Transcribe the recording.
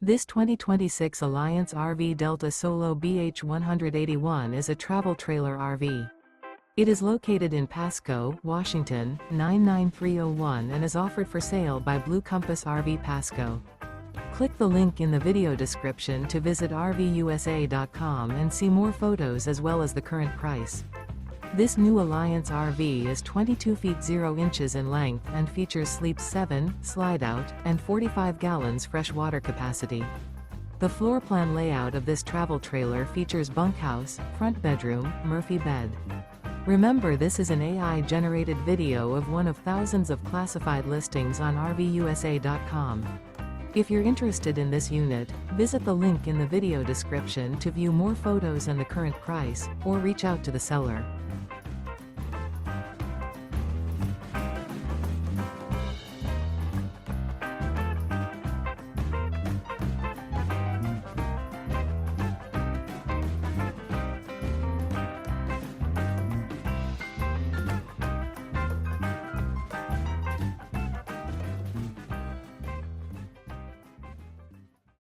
This 2026 Alliance RV Delta Solo BH181 is a travel trailer RV. It is located in Pasco, Washington, 99301 and is offered for sale by Blue Compass RV Pasco. Click the link in the video description to visit RVUSA.com and see more photos as well as the current price. This new Alliance RV is 22 feet 0 inches in length and features sleeps 7, slide-out, and 45 gallons fresh water capacity. The floor plan layout of this travel trailer features bunkhouse, front bedroom, Murphy bed. Remember, this is an AI-generated video of one of thousands of classified listings on RVUSA.com. If you're interested in this unit, visit the link in the video description to view more photos and the current price, or reach out to the seller.